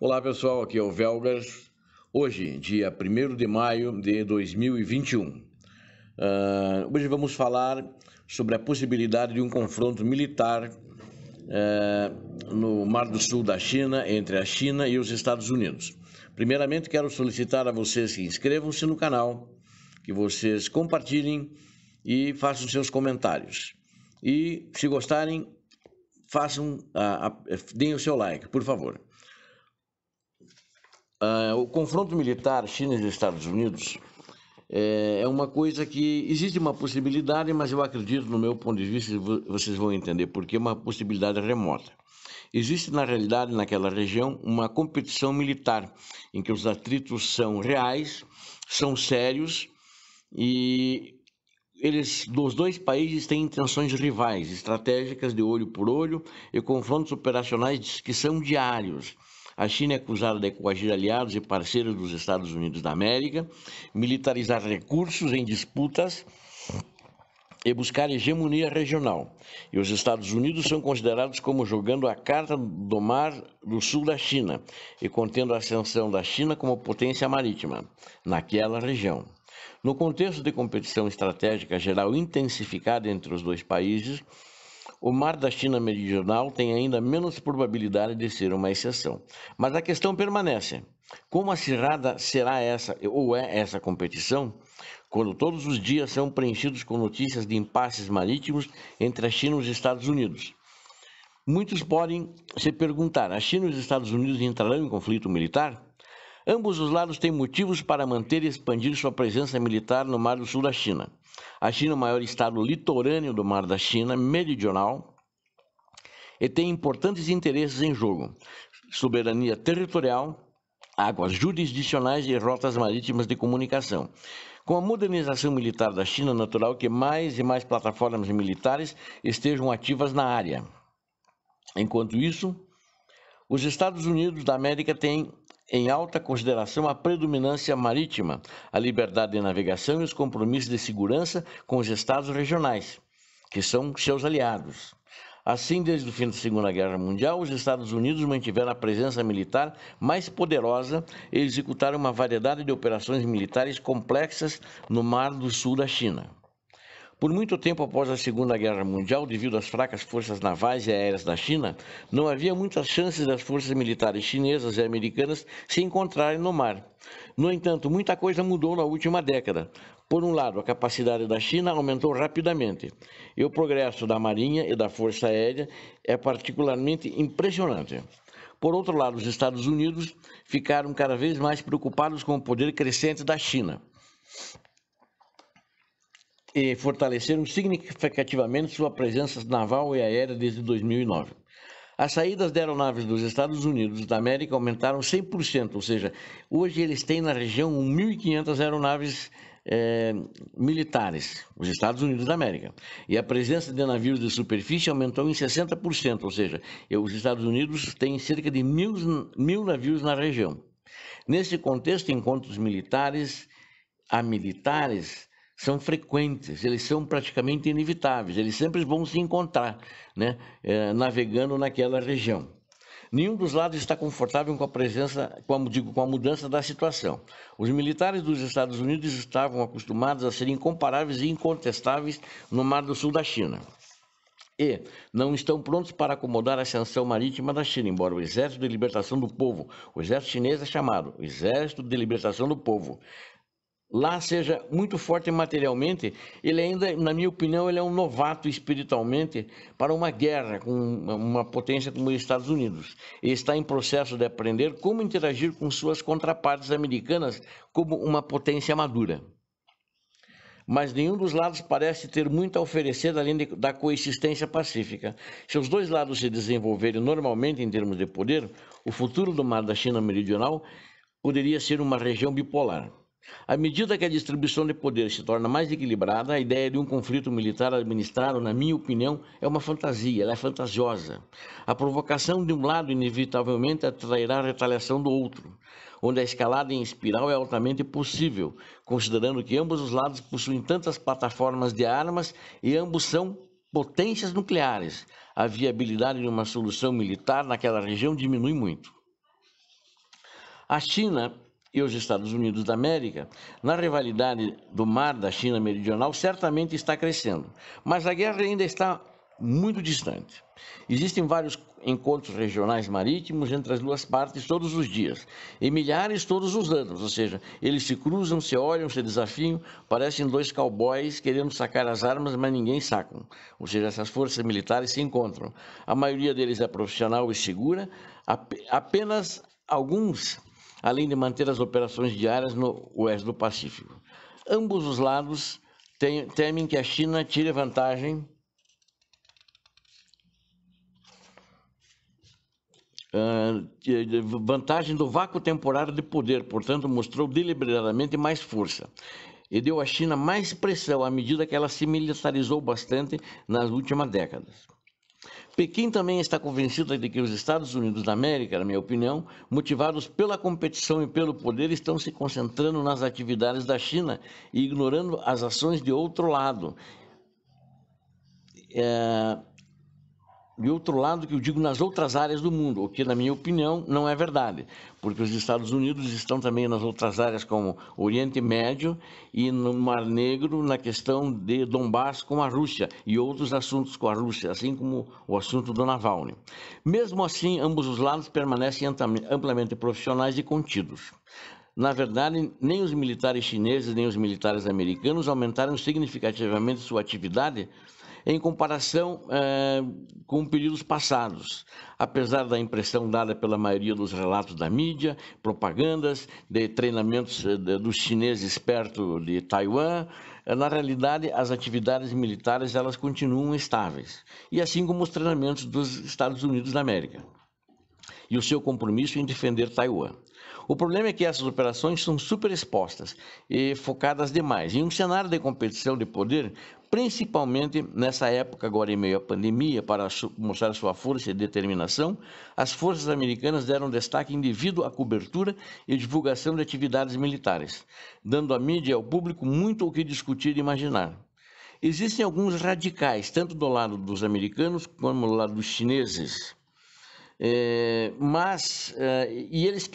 Olá pessoal, aqui é o Velgas. Hoje, dia 1º de maio de 2021. Hoje vamos falar sobre a possibilidade de um confronto militar no Mar do Sul da China, entre a China e os Estados Unidos. Primeiramente, quero solicitar a vocês que inscrevam-se no canal, que vocês compartilhem e façam seus comentários. E, se gostarem, deem o seu like, por favor. O confronto militar China e Estados Unidos é uma coisa que existe uma possibilidade, mas eu acredito, no meu ponto de vista, vocês vão entender porque é uma possibilidade remota. Existe, na realidade, naquela região, uma competição militar, em que os atritos são reais, são sérios, e os dois países têm intenções rivais, estratégicas de olho por olho, e confrontos operacionais que são diários. A China é acusada de coagir aliados e parceiros dos Estados Unidos da América, militarizar recursos em disputas e buscar hegemonia regional. E os Estados Unidos são considerados como jogando a carta do Mar do Sul da China e contendo a ascensão da China como potência marítima naquela região. No contexto de competição estratégica geral intensificada entre os dois países, o Mar da China Meridional tem ainda menos probabilidade de ser uma exceção. Mas a questão permanece: como acirrada será essa competição, quando todos os dias são preenchidos com notícias de impasses marítimos entre a China e os Estados Unidos? Muitos podem se perguntar: a China e os Estados Unidos entrarão em conflito militar? Ambos os lados têm motivos para manter e expandir sua presença militar no Mar do Sul da China. A China é o maior estado litorâneo do Mar da China Meridional e tem importantes interesses em jogo: soberania territorial, águas jurisdicionais e rotas marítimas de comunicação. Com a modernização militar da China, é natural que mais e mais plataformas militares estejam ativas na área. Enquanto isso, os Estados Unidos da América têm em alta consideração a predominância marítima, a liberdade de navegação e os compromissos de segurança com os estados regionais, que são seus aliados. Assim, desde o fim da Segunda Guerra Mundial, os Estados Unidos mantiveram a presença militar mais poderosa e executaram uma variedade de operações militares complexas no Mar do Sul da China. Por muito tempo após a Segunda Guerra Mundial, devido às fracas forças navais e aéreas da China, não havia muitas chances das forças militares chinesas e americanas se encontrarem no mar. No entanto, muita coisa mudou na última década. Por um lado, a capacidade da China aumentou rapidamente, e o progresso da Marinha e da Força Aérea é particularmente impressionante. Por outro lado, os Estados Unidos ficaram cada vez mais preocupados com o poder crescente da China e fortaleceram significativamente sua presença naval e aérea desde 2009. As saídas de aeronaves dos Estados Unidos da América aumentaram 100%, ou seja, hoje eles têm na região 1.500 aeronaves militares, os Estados Unidos da América. E a presença de navios de superfície aumentou em 60%, ou seja, os Estados Unidos têm cerca de mil navios na região. Nesse contexto, encontros militares a militares são frequentes, eles são praticamente inevitáveis, eles sempre vão se encontrar, né, navegando naquela região. Nenhum dos lados está confortável com a presença, com a mudança da situação. Os militares dos Estados Unidos estavam acostumados a serem incomparáveis e incontestáveis no Mar do Sul da China. E não estão prontos para acomodar a ascensão marítima da China, embora o Exército de Libertação do Povo, o exército chinês é chamado Exército de Libertação do Povo, lá seja muito forte materialmente, ele ainda, na minha opinião, ele é um novato espiritualmente para uma guerra com uma potência como os Estados Unidos. E está em processo de aprender como interagir com suas contrapartes americanas como uma potência madura. Mas nenhum dos lados parece ter muito a oferecer além da coexistência pacífica. Se os dois lados se desenvolverem normalmente em termos de poder, o futuro do Mar da China Meridional poderia ser uma região bipolar. À medida que a distribuição de poder se torna mais equilibrada, a ideia de um conflito militar administrado, na minha opinião, é uma fantasia, ela é fantasiosa. A provocação de um lado inevitavelmente atrairá a retaliação do outro, onde a escalada em espiral é altamente possível, considerando que ambos os lados possuem tantas plataformas de armas e ambos são potências nucleares. A viabilidade de uma solução militar naquela região diminui muito. A China e os Estados Unidos da América, na rivalidade do mar da China Meridional, certamente está crescendo, mas a guerra ainda está muito distante. Existem vários encontros regionais marítimos entre as duas partes todos os dias, e milhares todos os anos, ou seja, eles se cruzam, se olham, se desafiam, parecem dois cowboys querendo sacar as armas, mas ninguém sacam, ou seja, essas forças militares se encontram. A maioria deles é profissional e segura, apenas alguns, além de manter as operações diárias no oeste do Pacífico. Ambos os lados temem que a China tire vantagem do vácuo temporário de poder, portanto, mostrou deliberadamente mais força e deu à China mais pressão à medida que ela se militarizou bastante nas últimas décadas. Pequim também está convencida de que os Estados Unidos da América, na minha opinião, motivados pela competição e pelo poder, estão se concentrando nas atividades da China e ignorando as ações de outro lado. De outro lado, que eu digo nas outras áreas do mundo, o que, na minha opinião, não é verdade, porque os Estados Unidos estão também nas outras áreas, como Oriente Médio e no Mar Negro, na questão de Donbass com a Rússia e outros assuntos com a Rússia, assim como o assunto do Navalny. Mesmo assim, ambos os lados permanecem amplamente profissionais e contidos. Na verdade, nem os militares chineses nem os militares americanos aumentaram significativamente sua atividade em comparação com períodos passados, apesar da impressão dada pela maioria dos relatos da mídia, propagandas, de treinamentos dos chineses perto de Taiwan. Na realidade, as atividades militares elas continuam estáveis, e assim como os treinamentos dos Estados Unidos da América e o seu compromisso em defender Taiwan. O problema é que essas operações são superexpostas e focadas demais. Em um cenário de competição de poder, principalmente nessa época, agora em meio à pandemia, para mostrar sua força e determinação, as forças americanas deram destaque indevido à cobertura e divulgação de atividades militares, dando à mídia e ao público muito o que discutir e imaginar. Existem alguns radicais, tanto do lado dos americanos como do lado dos chineses, e eles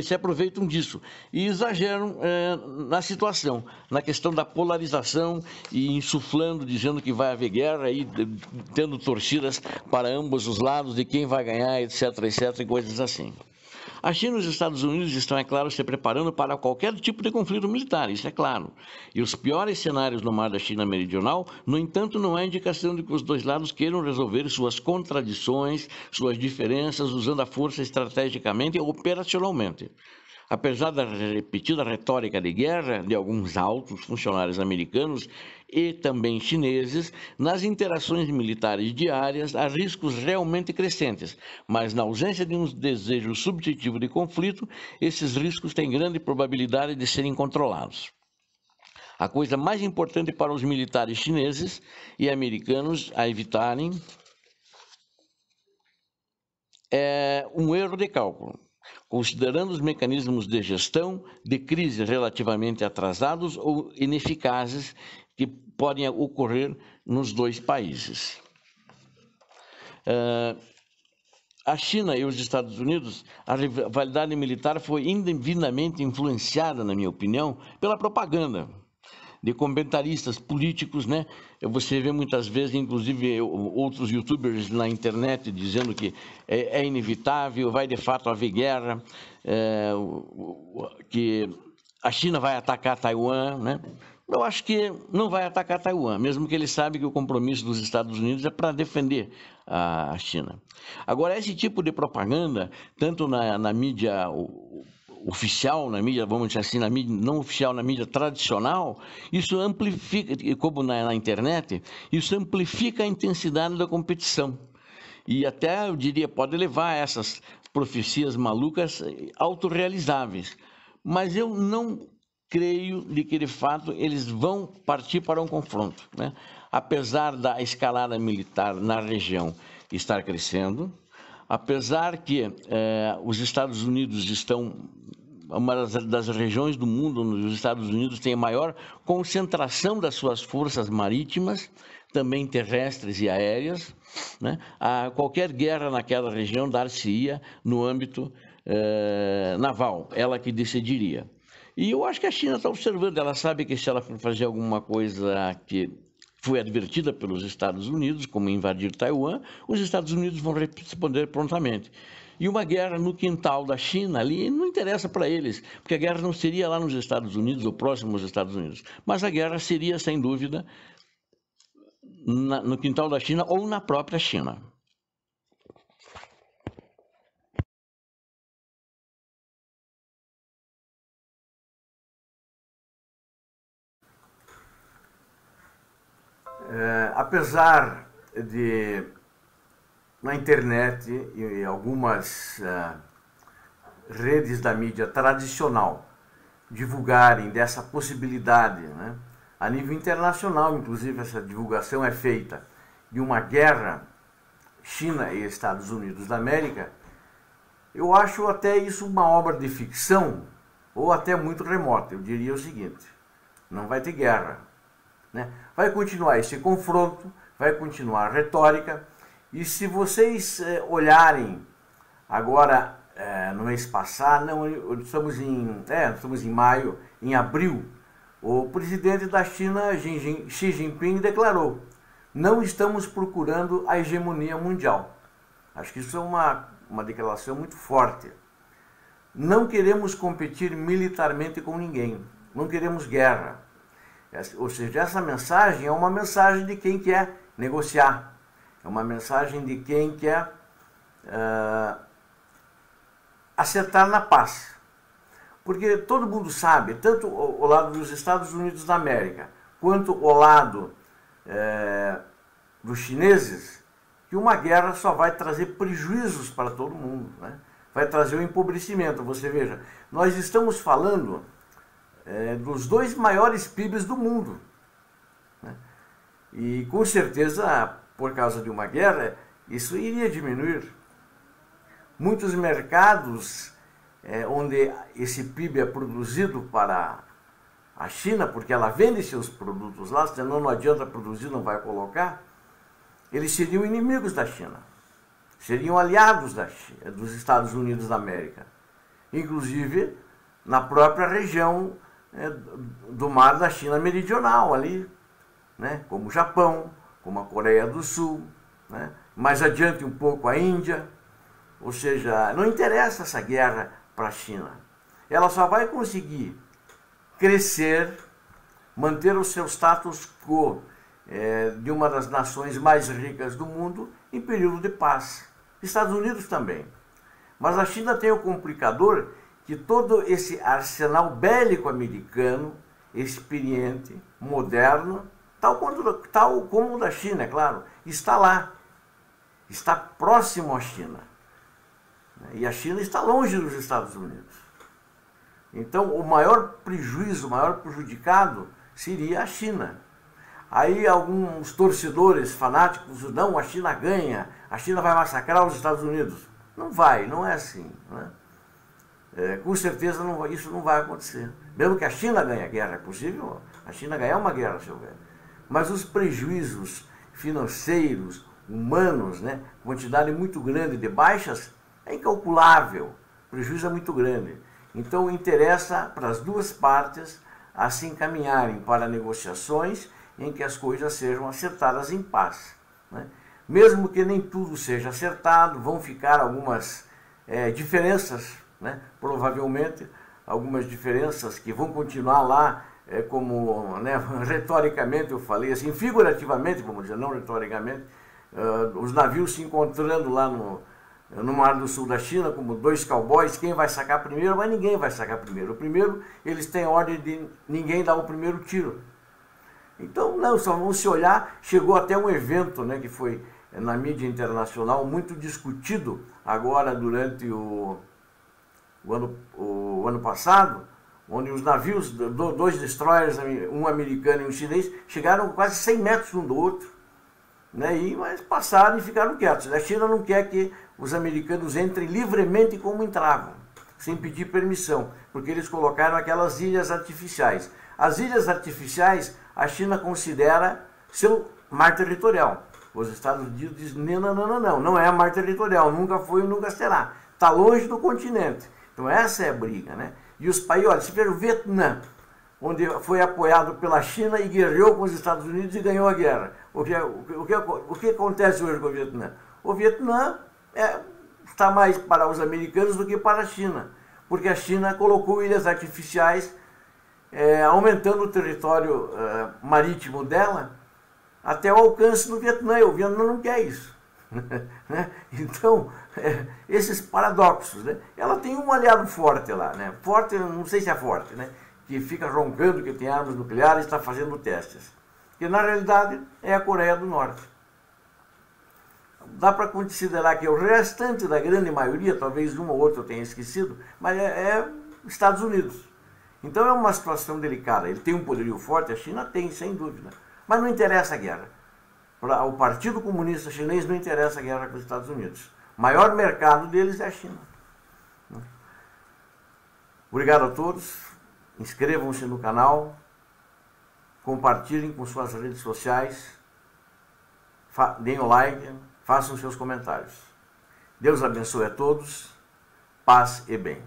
se aproveitam disso e exageram na situação, na questão da polarização e insuflando, dizendo que vai haver guerra e tendo torcidas para ambos os lados de quem vai ganhar, etc, etc, e coisas assim. A China e os Estados Unidos estão, é claro, se preparando para qualquer tipo de conflito militar, isso é claro. E os piores cenários no mar da China Meridional, no entanto, não é indicação de que os dois lados queiram resolver suas contradições, suas diferenças, usando a força estrategicamente e operacionalmente. Apesar da repetida retórica de guerra de alguns altos funcionários americanos e também chineses, nas interações militares diárias há riscos realmente crescentes, mas na ausência de um desejo subjetivo de conflito, esses riscos têm grande probabilidade de serem controlados. A coisa mais importante para os militares chineses e americanos a evitarem é um erro de cálculo, considerando os mecanismos de gestão de crise relativamente atrasados ou ineficazes que podem ocorrer nos dois países. A China e os Estados Unidos, a rivalidade militar foi indevidamente influenciada, na minha opinião, pela propaganda de comentaristas políticos, né? Você vê muitas vezes, inclusive, outros youtubers na internet dizendo que é inevitável, vai de fato haver guerra, que a China vai atacar Taiwan, né? Eu acho que não vai atacar Taiwan, mesmo que ele sabe que o compromisso dos Estados Unidos é para defender a China. Agora, esse tipo de propaganda, tanto na mídia oficial, na mídia, vamos dizer assim, na mídia não oficial, na mídia tradicional, isso amplifica, como na internet, isso amplifica a intensidade da competição. E até, eu diria, pode levar a essas profecias malucas autorrealizáveis. Mas eu não creio de que, de fato, eles vão partir para um confronto, né? Apesar da escalada militar na região estar crescendo, apesar que os Estados Unidos estão, uma das regiões do mundo onde os Estados Unidos têm a maior concentração das suas forças marítimas, também terrestres e aéreas, né? Qualquer guerra naquela região dar-se-ia no âmbito naval, ela que decidiria. E eu acho que a China está observando, ela sabe que se ela for fazer alguma coisa que foi advertida pelos Estados Unidos, como invadir Taiwan, os Estados Unidos vão responder prontamente. E uma guerra no quintal da China ali não interessa para eles, porque a guerra não seria lá nos Estados Unidos ou próximo aos Estados Unidos, mas a guerra seria, sem dúvida, no quintal da China ou na própria China. Apesar de, na internet e algumas redes da mídia tradicional divulgarem dessa possibilidade, né? A nível internacional, inclusive, essa divulgação é feita de uma guerra China e Estados Unidos da América, eu acho até isso uma obra de ficção ou até muito remota. Eu diria o seguinte: não vai ter guerra, né? Vai continuar esse confronto, vai continuar a retórica, e se vocês olharem agora no mês passado, não, estamos em maio, em abril, o presidente da China, Xi Jinping, declarou: não estamos procurando a hegemonia mundial. Acho que isso é uma declaração muito forte. Não queremos competir militarmente com ninguém, não queremos guerra. Ou seja, essa mensagem é uma mensagem de quem quer negociar, é uma mensagem de quem quer acertar na paz. Porque todo mundo sabe, tanto o lado dos Estados Unidos da América, quanto o lado dos chineses, que uma guerra só vai trazer prejuízos para todo mundo, né? Vai trazer o empobrecimento. Você veja, nós estamos falando dos dois maiores PIBs do mundo, né? E com certeza, por causa de uma guerra, isso iria diminuir. Muitos mercados onde esse PIB é produzido para a China, porque ela vende seus produtos lá, senão não adianta produzir, não vai colocar, eles seriam inimigos da China, seriam aliados dos Estados Unidos da América, inclusive na própria região do mar da China Meridional, ali, né? Como o Japão, como a Coreia do Sul, né? Mais adiante um pouco a Índia. Ou seja, não interessa essa guerra para a China. Ela só vai conseguir crescer, manter o seu status quo de uma das nações mais ricas do mundo em período de paz. Estados Unidos também. Mas a China tem o complicador que todo esse arsenal bélico americano, experiente, moderno, tal como o da China, é claro, está lá, está próximo à China. E a China está longe dos Estados Unidos. Então, o maior prejuízo, o maior prejudicado seria a China. Aí alguns torcedores fanáticos, não, a China ganha, a China vai massacrar os Estados Unidos. Não vai, não é assim, né? Com certeza isso não vai acontecer. Mesmo que a China ganhe a guerra, é possível a China ganhar uma guerra, se houver. Mas os prejuízos financeiros, humanos, né, quantidade muito grande de baixas, é incalculável, o prejuízo é muito grande. Então interessa para as duas partes a se encaminharem para negociações em que as coisas sejam acertadas em paz, né? Mesmo que nem tudo seja acertado, vão ficar algumas diferenças, né? Provavelmente algumas diferenças que vão continuar lá, como, né, retoricamente eu falei assim, figurativamente, vamos dizer, não retoricamente, os navios se encontrando lá no Mar do Sul da China, como dois cowboys, quem vai sacar primeiro? Mas ninguém vai sacar primeiro. O primeiro, eles têm ordem de ninguém dar o primeiro tiro. Então, não, só vamos se olhar. Chegou até um evento, né, que foi na mídia internacional, muito discutido agora durante o ano passado, onde os navios, dois destroyers, um americano e um chinês, chegaram quase 100 metros um do outro, né, mas passaram e ficaram quietos. A China não quer que os americanos entrem livremente como entravam, sem pedir permissão, porque eles colocaram aquelas ilhas artificiais. As ilhas artificiais a China considera seu mar territorial. Os Estados Unidos dizem, não é mar territorial, nunca foi e nunca será. está longe do continente. Então essa é a briga, né? E os países, olha, se vê o Vietnã, onde foi apoiado pela China e guerreou com os Estados Unidos e ganhou a guerra. O que acontece hoje com o Vietnã? O Vietnã está mais para os americanos do que para a China, porque a China colocou ilhas artificiais, aumentando o território marítimo dela até o alcance do Vietnã, e o Vietnã não quer isso. Então, esses paradoxos, né? Ela tem um aliado forte lá, né? Forte, não sei se é forte, né? Que fica roncando que tem armas nucleares e está fazendo testes. Que na realidade é a Coreia do Norte. Dá para considerar que o restante da grande maioria, talvez uma ou outra eu tenha esquecido, mas é Estados Unidos. Então é uma situação delicada. Ele tem um poderio forte, a China tem, sem dúvida. Mas não interessa a guerra. Para o Partido Comunista Chinês não interessa a guerra com os Estados Unidos. O maior mercado deles é a China. Obrigado a todos. Inscrevam-se no canal. Compartilhem com suas redes sociais. Deem o like. Façam seus comentários. Deus abençoe a todos. Paz e bem.